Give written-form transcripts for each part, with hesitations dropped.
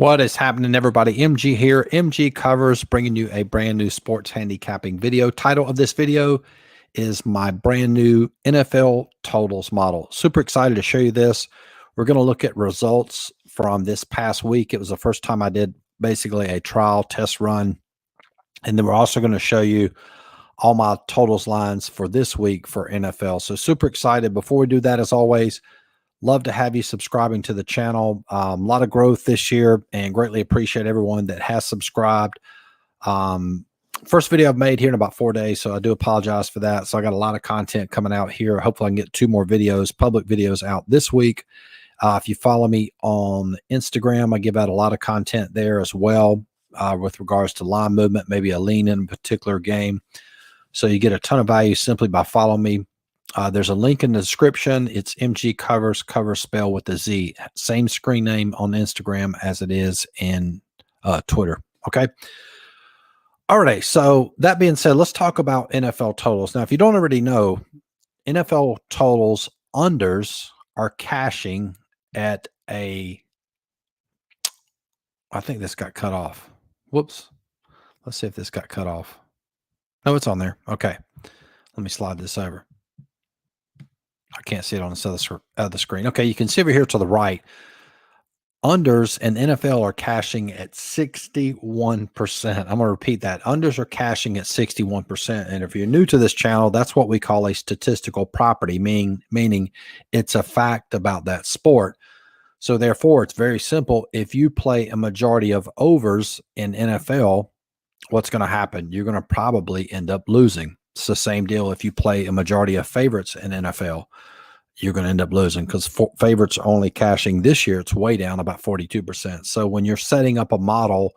What is happening, everybody? MG here, MG Covers, bringing you a brand new sports handicapping video. Title of this video is my brand new NFL totals model. Super excited to show you this. We're going to look at results from this past week. It was the first time I did basically a trial test run. And then we're also going to show you all my totals lines for this week for NFL. So super excited. Before we do that, as always, love to have you subscribing to the channel. A lot of growth this year and greatly appreciate everyone that has subscribed. First video I've made here in about 4 days, so I do apologize for that. So I got a lot of content coming out here. Hopefully I can get 2 more videos, public videos out this week. If you follow me on Instagram, I give out a lot of content there as well with regards to line movement, maybe a lean in a particular game. So you get a ton of value simply by following me. There's a link in the description. It's MGCovers, cover spell with a Z. Same screen name on Instagram as it is in Twitter. Okay. All right. So that being said, let's talk about NFL totals. Now, if you don't already know, NFL totals unders are cashing at I think this got cut off. Whoops. Let's see if this got cut off. No, it's on there. Okay. Let me slide this over. I can't see it on the other screen. Okay, you can see over here to the right, unders and NFL are cashing at 61%. I'm going to repeat that. Unders are cashing at 61%. And if you're new to this channel, that's what we call a statistical property, meaning it's a fact about that sport. So therefore, it's very simple. If you play a majority of overs in NFL, what's going to happen? You're going to probably end up losing. It's the same deal if you play a majority of favorites in NFL. You're going to end up losing because favorites are only cashing this year. It's way down about 42%. So when you're setting up a model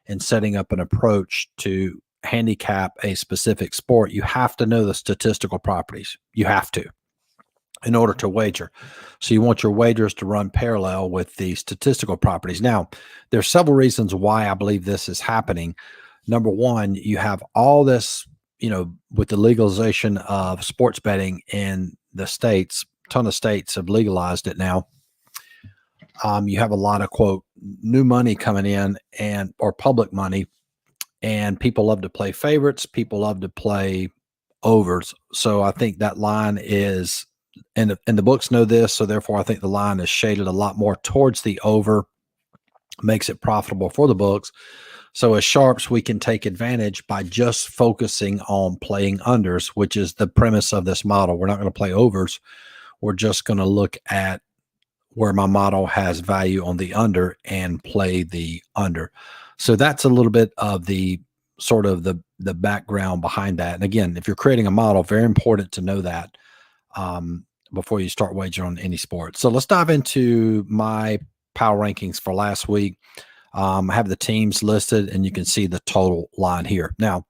and setting up an approach to handicap a specific sport, you have to know the statistical properties. You have to in order to wager. So you want your wagers to run parallel with the statistical properties. Now, there's several reasons why I believe this is happening. Number one, you have all this, with the legalization of sports betting in the states, a ton of states have legalized it now. You have a lot of, quote, new money coming in or public money, and people love to play favorites. People love to play overs. So I think that line is, and the books know this, so therefore I think the line is shaded a lot more towards the over, makes it profitable for the books. So as sharps, we can take advantage by just focusing on playing unders, which is the premise of this model. We're not going to play overs. We're just going to look at where my model has value on the under and play the under. So that's a little bit of the sort of the background behind that. And again, if you're creating a model, very important to know that before you start wagering on any sport. So let's dive into my power rankings for last week. I have the teams listed, and you can see the total line here. Now,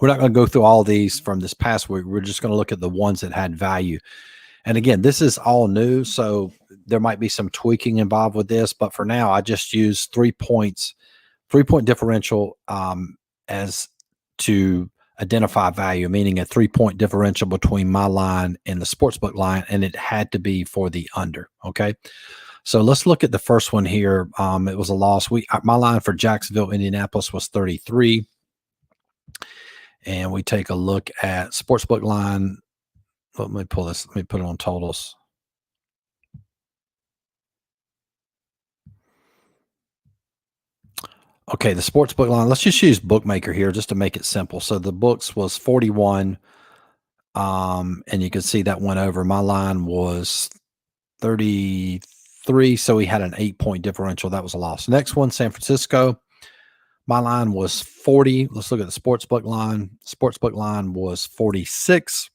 we're not going to go through all these from this past week. We're just going to look at the ones that had value. And again, this is all new, so there might be some tweaking involved with this. But for now, I just use 3 points, 3-point differential as to identify value, meaning a 3-point differential between my line and the sportsbook line, and it had to be for the under. Okay. So let's look at the first one here. It was a loss. My line for Jacksonville, Indianapolis was 33. And we take a look at sportsbook line. Let me pull this. Let me put it on totals. Okay, the sportsbook line. Let's just use bookmaker here just to make it simple. So the books was 41. And you can see that went over. My line was 33. So we had an 8-point differential. That was a loss. Next one, San Francisco. My line was 40. Let's look at the sportsbook line. Sportsbook line was 46.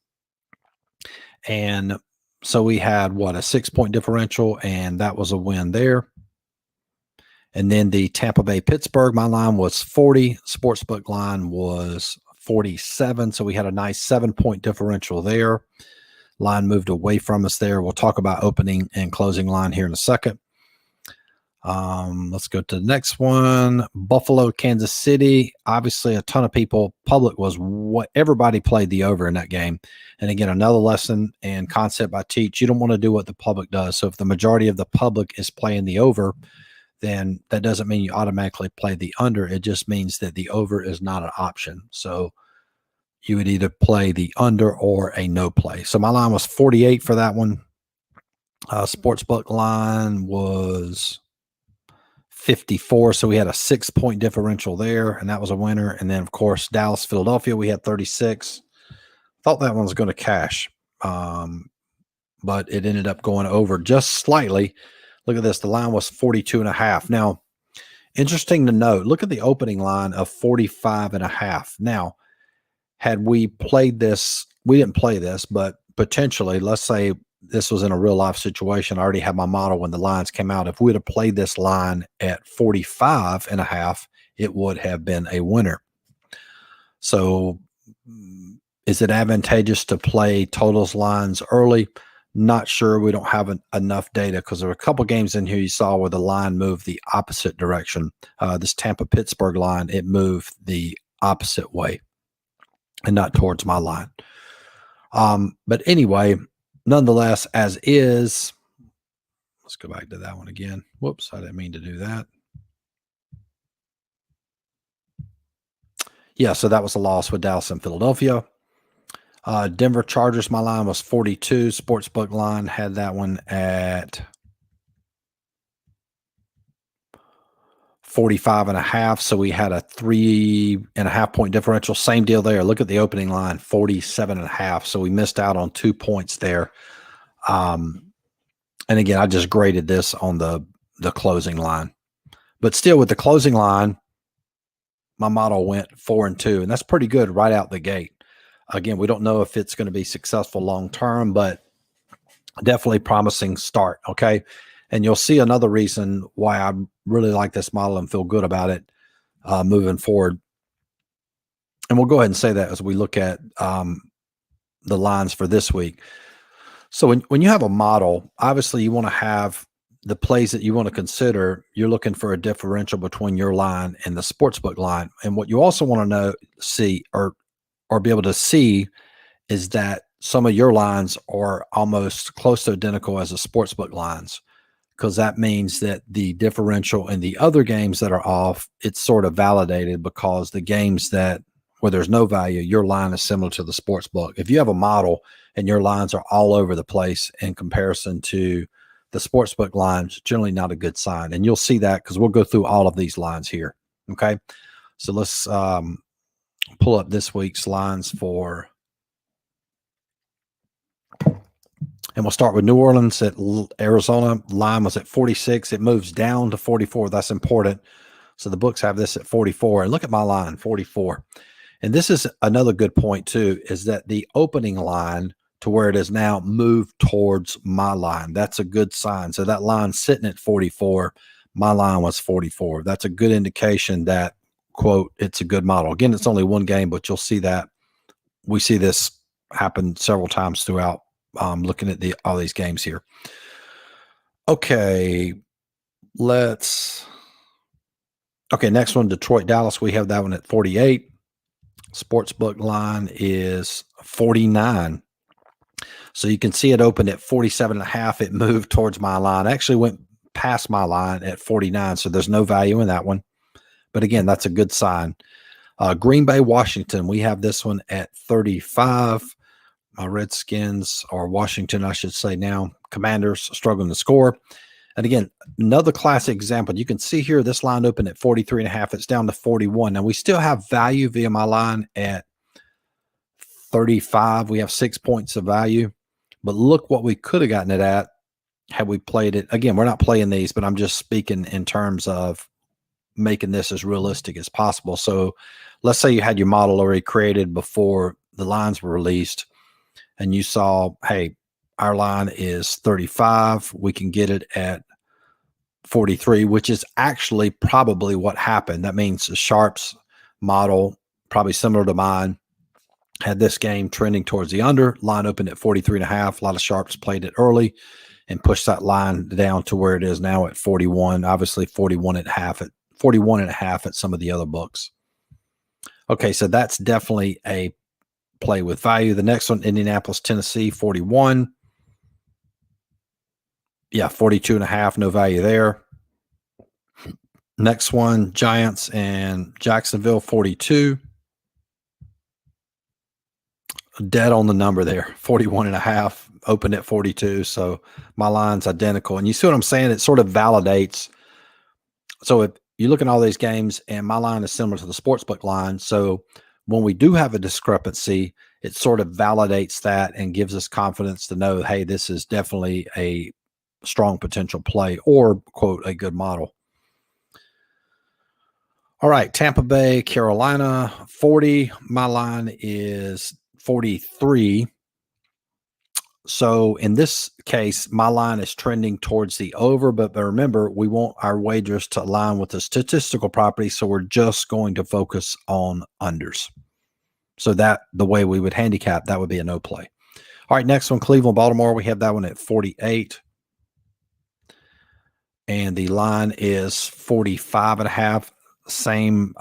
And so we had a 6-point differential, and that was a win there. And then the Tampa Bay Pittsburgh, my line was 40. Sportsbook line was 47. So we had a nice 7-point differential there. Line moved away from us there. We'll talk about opening and closing line here in a second. Let's go to the next one. Buffalo, Kansas City. Obviously, a ton of people. Public was what everybody played the over in that game. And again, another lesson and concept I teach. You don't want to do what the public does. So if the majority of the public is playing the over, then that doesn't mean you automatically play the under. It just means that the over is not an option. So you would either play the under or a no play. So my line was 48 for that one. Sportsbook line was 54. So we had a 6-point differential there, and that was a winner. And then, of course, Dallas, Philadelphia, we had 36. Thought that one was going to cash, but it ended up going over just slightly. Look at this. The line was 42.5. Now, interesting to note, look at the opening line of 45.5. Now, had we played this, we didn't play this, but potentially, let's say this was in a real life situation. I already had my model when the lines came out. If we would have played this line at 45.5, it would have been a winner. So is it advantageous to play totals lines early? Not sure. We don't have enough data because there were a couple games in here you saw where the line moved the opposite direction. This Tampa-Pittsburgh line, it moved the opposite way and not towards my line. But anyway, nonetheless, as is, let's go back to that one again. Whoops, I didn't mean to do that. Yeah, so that was a loss with Dallas and Philadelphia. Denver Chargers, my line was 42. Sportsbook line had that one at 45.5. So we had a 3.5-point differential. Same deal there. Look at the opening line, 47.5. So we missed out on 2 points there. And again, I just graded this on the closing line. But still, with the closing line, my model went 4-2, and that's pretty good right out the gate. Again, we don't know if it's going to be successful long term, but definitely promising start. Okay. And you'll see another reason why I really like this model and feel good about it moving forward. And we'll go ahead and say that as we look at the lines for this week. So when you have a model, obviously you want to have the plays that you want to consider. You're looking for a differential between your line and the sportsbook line. And what you also want to see or be able to see is that some of your lines are almost close to identical as the sportsbook lines, because that means that the differential in the other games that are off, it's sort of validated, because the games that where there's no value, your line is similar to the sportsbook. If you have a model and your lines are all over the place in comparison to the sportsbook lines, generally not a good sign. And you'll see that because we'll go through all of these lines here. Okay. So let's pull up this week's lines for, and we'll start with New Orleans at Arizona. Line was at 46. It moves down to 44. That's important. So the books have this at 44. And look at my line, 44. And this is another good point too, is that the opening line to where it is now moved towards my line. That's a good sign. So that line sitting at 44, my line was 44. That's a good indication that, quote, it's a good model. Again, it's only one game, but you'll see that we see this happen several times throughout looking at all these games here. Okay, next one, Detroit, Dallas. We have that one at 48. Sportsbook line is 49. So you can see it opened at 47.5. It moved towards my line. Actually went past my line at 49. So there's no value in that one. But again, that's a good sign. Green Bay, Washington. We have this one at 35. Redskins, or Washington, I should say now. Commanders struggling to score. And again, another classic example. You can see here this line opened at 43.5. It's down to 41. Now we still have value via my line at 35. We have 6 points of value. But look what we could have gotten it at had we played it. Again, we're not playing these, but I'm just speaking in terms of making this as realistic as possible. So let's say you had your model already created before the lines were released, and you saw, hey, our line is 35. We can get it at 43, which is actually probably what happened. That means the Sharps model, probably similar to mine, had this game trending towards the under. Line opened at 43.5. A lot of Sharps played it early and pushed that line down to where it is now at 41. Obviously 41.5 at some of the other books. Okay, so that's definitely a play with value. The next one, Indianapolis, Tennessee, 41. Yeah, 42.5, no value there. Next one, Giants and Jacksonville, 42. Dead on the number there, 41.5, opened at 42. So my line's identical. And you see what I'm saying? It sort of validates. So if you look at all these games and my line is similar to the sportsbook line. So when we do have a discrepancy, it sort of validates that and gives us confidence to know, hey, this is definitely a strong potential play or, quote, a good model. All right, Tampa Bay, Carolina, 40. My line is 43. So in this case, my line is trending towards the over, but remember, we want our wagers to align with the statistical property, so we're just going to focus on unders. So that the way we would handicap, that would be a no play. All right, next one, Cleveland, Baltimore. We have that one at 48. And the line is 45.5. Same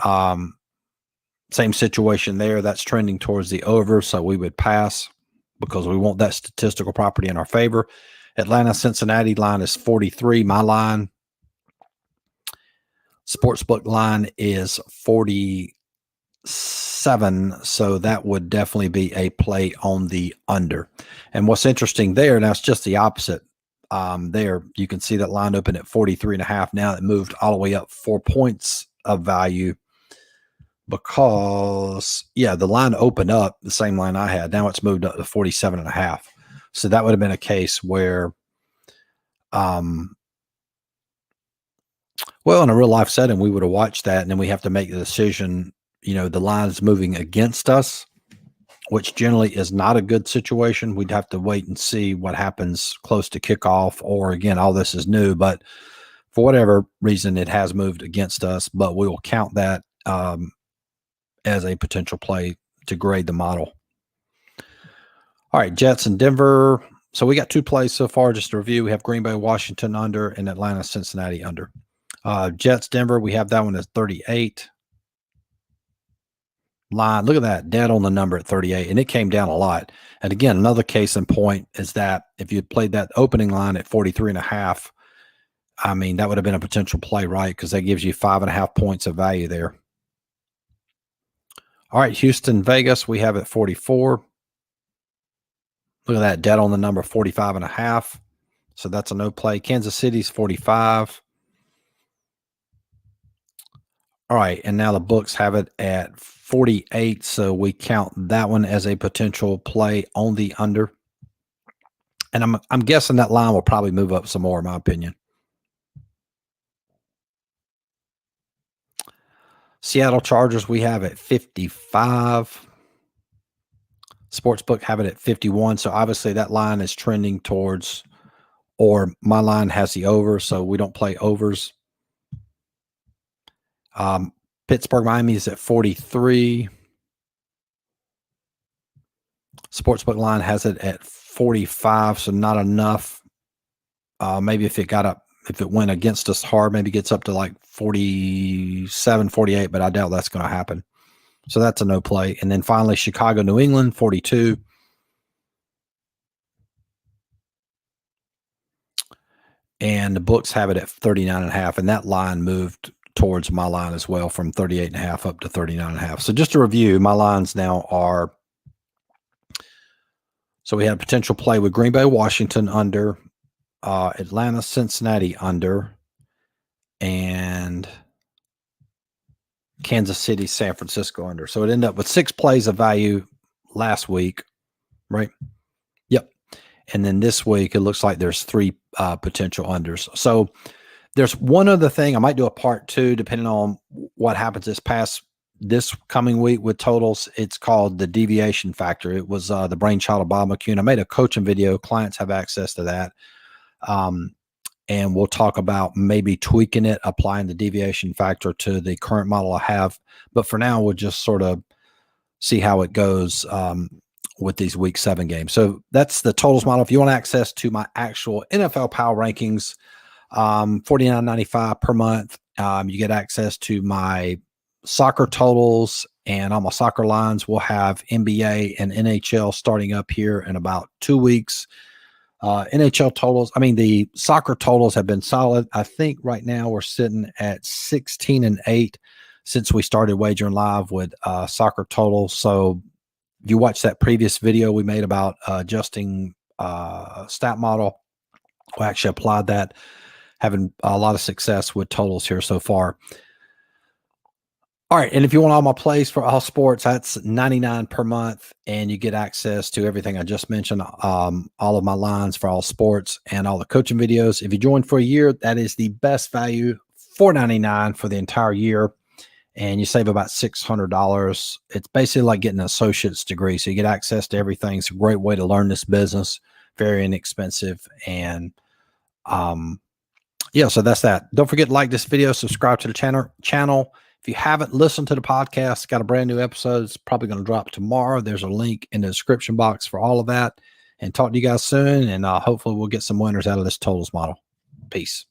situation there. That's trending towards the over, so we would pass because we want that statistical property in our favor. Atlanta, Cincinnati line is 43. My line, sportsbook line is 47. So that would definitely be a play on the under. And what's interesting there, now it's just the opposite. There you can see that line open at 43.5. Now it moved all the way up 4 points of value because, yeah, the line opened up the same line I had. Now it's moved up to 47.5. So that would have been a case where, well, in a real life setting, we would have watched that and then we have to make the decision, the line's moving against us, which generally is not a good situation. We'd have to wait and see what happens close to kickoff, or again, all this is new, but for whatever reason, it has moved against us, but we will count that as a potential play to grade the model. All right, Jets and Denver. So we got two plays so far, just to review. We have Green Bay, Washington under, and Atlanta, Cincinnati under. Jets, Denver, we have that one as 38. Line, look at that, dead on the number at 38, and it came down a lot. And again, another case in point is that if you played that opening line at 43.5, I mean, that would have been a potential play, right? Because that gives you 5.5 points of value there. All right, Houston, Vegas, we have it 44. Look at that, dead on the number, 45.5. So that's a no play. Kansas City's 45. All right, and now the books have it at 48, so we count that one as a potential play on the under. And I'm guessing that line will probably move up some more, in my opinion. Seattle Chargers, we have at 55. Sportsbook have it at 51. So obviously that line is trending towards, or my line has the over, so we don't play overs. Pittsburgh, Miami is at 43. Sportsbook line has it at 45, so not enough. Maybe if it went against us hard, maybe gets up to like 47, 48, but I doubt that's going to happen. So that's a no play. And then finally, Chicago, New England, 42. And the books have it at 39.5, and that line moved towards my line as well from 38.5 up to 39.5. So just to review, my lines now are, so we had a potential play with Green Bay, Washington under, Atlanta, Cincinnati under, and Kansas City, San Francisco under. So it ended up with 6 plays of value last week, right? Yep. And then this week, it looks like there's 3 potential unders. So there's one other thing. I might do a part 2, depending on what happens this coming week with totals. It's called the deviation factor. It was the brainchild of Bob McCune. I made a coaching video. Clients have access to that. And we'll talk about maybe tweaking it, applying the deviation factor to the current model I have. But for now, we'll just sort of see how it goes with these week 7 games. So that's the totals model. If you want access to my actual NFL Power Rankings, $49.95 per month, you get access to my soccer totals and all my soccer lines. We'll have NBA and NHL starting up here in about 2 weeks. NHL totals, I mean, the soccer totals have been solid. I think right now we're sitting at 16-8 since we started wagering live with soccer totals. So if you watch that previous video we made about adjusting stat model, we actually applied that, having a lot of success with totals here so far. All right, and if you want all my plays for all sports, that's $99 per month, and you get access to everything I just mentioned, all of my lines for all sports and all the coaching videos. If you join for a year, that is the best value, $4.99 for the entire year, and you save about $600. It's basically like getting an associate's degree, so you get access to everything. It's a great way to learn this business, very inexpensive, and yeah, so that's that. Don't forget to like this video, subscribe to the channel. If you haven't listened to the podcast, got a brand new episode. It's probably going to drop tomorrow. There's a link in the description box for all of that. And talk to you guys soon. And hopefully we'll get some winners out of this totals model. Peace.